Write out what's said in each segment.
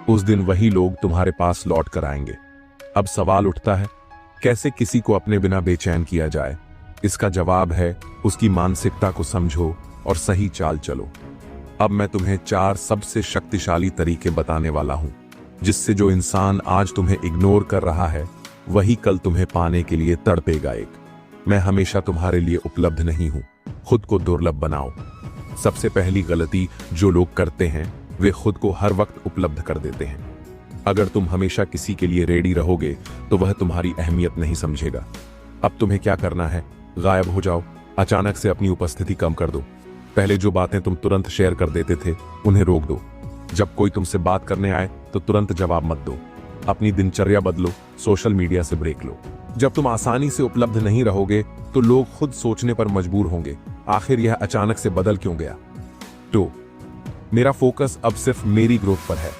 उस दिन वही लोग तुम्हारे पास लौट कर आएंगे। अब सवाल उठता है, कैसे किसी को अपने बिना बेचैन किया जाए? इसका जवाब है, उसकी मानसिकता को समझो और सही चाल चलो। अब मैं तुम्हें 4 सबसे शक्तिशाली तरीके बताने वाला हूं, जिससे जो इंसान आज तुम्हें इग्नोर कर रहा है वही कल तुम्हें पाने के लिए तड़पेगा। मैं हमेशा तुम्हारे लिए उपलब्ध नहीं हूं, खुद को दुर्लभ बनाओ। सबसे पहली गलती जो लोग करते हैं वे खुद को हर वक्त उपलब्ध कर देते हैं। अगर तुम हमेशा किसी के लिए रेडी रहोगे तो वह तुम्हारी अहमियत नहीं समझेगा। अब तुम्हें क्या करना है? गायब हो जाओ, अचानक से अपनी उपस्थिति कम कर दो। पहले जो बातें तुम तुरंत शेयर कर देते थे उन्हें रोक दो। जब कोई तुमसे बात करने आए तो तुरंत जवाब मत दो। अपनी दिनचर्या बदलो, सोशल मीडिया से ब्रेक लो। जब तुम आसानी से उपलब्ध नहीं रहोगे तो लोग खुद सोचने पर मजबूर होंगे, आखिर यह अचानक से बदल क्यों गया? तो मेरा फोकस अब सिर्फ मेरी ग्रोथ पर है।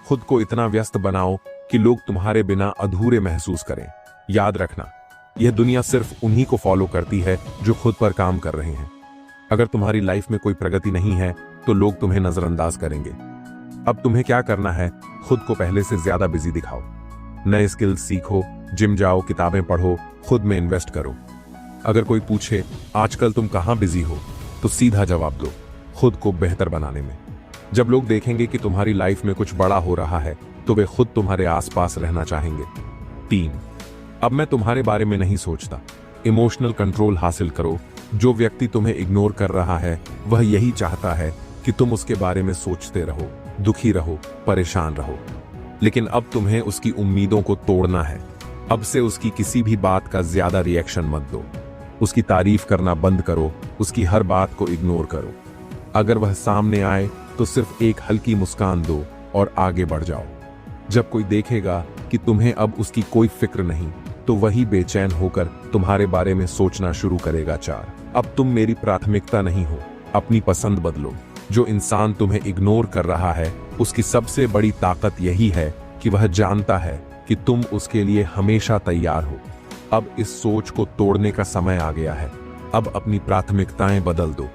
खुद को इतना व्यस्त बनाओ कि लोग तुम्हारे बिना अधूरे महसूस करें। याद रखना, यह दुनिया सिर्फ उन्हीं को फॉलो करती है जो खुद पर काम कर रहे हैं। अगर तुम्हारी लाइफ में कोई प्रगति नहीं है तो लोग तुम्हें नजरअंदाज करेंगे। अब तुम्हें क्या करना है? खुद को पहले से ज्यादा बिजी दिखाओ। नए स्किल्स सीखो, जिम जाओ, किताबें पढ़ो, खुद में इन्वेस्ट करो। अगर कोई पूछे आजकल तुम कहाँ बिजी हो, तो सीधा जवाब दो, खुद को बेहतर बनाने में। जब लोग देखेंगे कि तुम्हारी लाइफ में कुछ बड़ा हो रहा है तो वे खुद तुम्हारे आसपास रहना चाहेंगे। 3, अब मैं तुम्हारे बारे में नहीं सोचता। इमोशनल कंट्रोल हासिल करो। जो व्यक्ति तुम्हें इग्नोर कर रहा है वह यही चाहता है कि तुम उसके बारे में सोचते रहो, दुखी रहो, परेशान रहो। लेकिन अब तुम्हें उसकी उम्मीदों को तोड़ना है। अब से उसकी किसी भी बात का ज्यादा रिएक्शन मत दो। उसकी तारीफ करना बंद करो, उसकी हर बात को इग्नोर करो। अगर वह सामने आए तो सिर्फ एक हल्की मुस्कान दो और आगे बढ़ जाओ। जब कोई देखेगा कि तुम्हें अब उसकी कोई फिक्र नहीं तो वही बेचैन होकर तुम्हारे बारे में सोचना शुरू करेगा। 4, अब तुम मेरी प्राथमिकता नहीं हो, अपनी पसंद बदलो। जो इंसान तुम्हें इग्नोर कर रहा है उसकी सबसे बड़ी ताकत यही है कि वह जानता है कि तुम उसके लिए हमेशा तैयार हो। अब इस सोच को तोड़ने का समय आ गया है। अब अपनी प्राथमिकताएं बदल दो,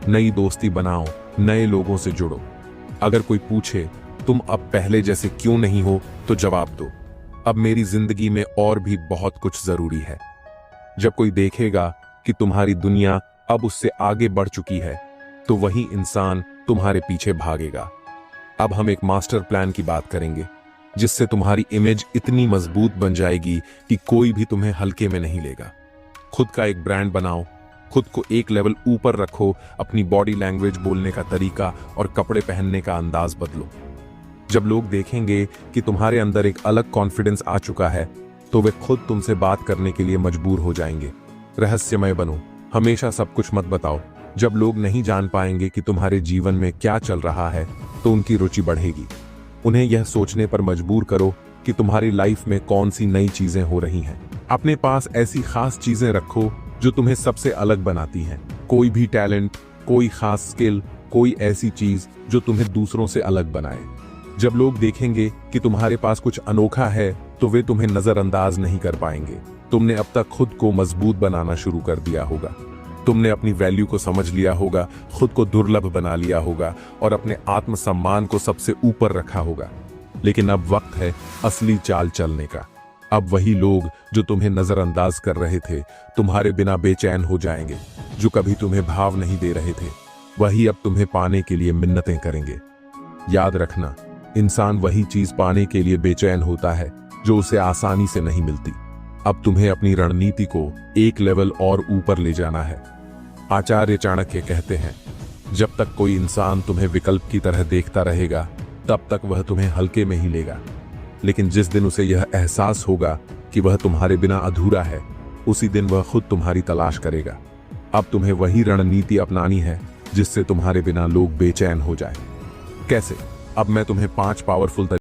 नई दोस्ती बनाओ, नए लोगों से जुड़ो। अगर कोई पूछे तुम अब पहले जैसे क्यों नहीं हो, तो जवाब दो, अब मेरी जिंदगी में और भी बहुत कुछ जरूरी है। जब कोई देखेगा कि तुम्हारी दुनिया अब उससे आगे बढ़ चुकी है तो वही इंसान तुम्हारे पीछे भागेगा। अब हम एक मास्टर प्लान की बात करेंगे, जिससे तुम्हारी इमेज इतनी मजबूत बन जाएगी कि कोई भी तुम्हें हल्के में नहीं लेगा। खुद का एक ब्रांड बनाओ, खुद को एक लेवल ऊपर रखो। अपनी बॉडी लैंग्वेज, बोलने का तरीका और कपड़े पहनने का अंदाज बदलो। जब लोग देखेंगे कि तुम्हारे अंदर एक अलग कॉन्फिडेंस आ चुका है तो वे खुद तुमसे बात करने के लिए मजबूर हो जाएंगे। रहस्यमय बनो, हमेशा सब कुछ मत बताओ। जब लोग नहीं जान पाएंगे कि तुम्हारे जीवन में क्या चल रहा है तो उनकी रुचि बढ़ेगी। उन्हें यह सोचने पर मजबूर करो कि तुम्हारी लाइफ में कौन सी नई चीजें हो रही हैं। अपने पास ऐसी खास चीजें रखो जो तुम्हें सबसे अलग बनाती हैं। कोई भी टैलेंट, कोई खास स्किल, कोई ऐसी चीज जो तुम्हें दूसरों से अलग बनाए। जब लोग देखेंगे कि तुम्हारे पास कुछ अनोखा है तो वे तुम्हें नजरअंदाज नहीं कर पाएंगे। तुमने अब तक खुद को मजबूत बनाना शुरू कर दिया होगा। तुमने अपनी वैल्यू को समझ लिया होगा, खुद को दुर्लभ बना लिया होगा और अपने आत्मसम्मान को सबसे ऊपर रखा होगा। लेकिन अब वक्त है असली चाल चलने का। अब वही लोग जो तुम्हें नजरअंदाज कर रहे थे तुम्हारे बिना बेचैन हो जाएंगे। जो कभी तुम्हें भाव नहीं दे रहे थे वही अब तुम्हें पाने के लिए मिन्नतें करेंगे। याद रखना, इंसान वही चीज पाने के लिए बेचैन होता है जो उसे आसानी से नहीं मिलती। अब तुम्हें अपनी रणनीति को एक लेवल और ऊपर ले जाना है। आचार्य चाणक्य कहते हैं, जब तक कोई इंसान तुम्हें विकल्प की तरह देखता रहेगा तब तक वह तुम्हें हल्के में ही लेगा। लेकिन जिस दिन उसे यह एहसास होगा कि वह तुम्हारे बिना अधूरा है, उसी दिन वह खुद तुम्हारी तलाश करेगा। अब तुम्हें वही रणनीति अपनानी है जिससे तुम्हारे बिना लोग बेचैन हो जाएं। कैसे? अब मैं तुम्हें 5 पावरफुल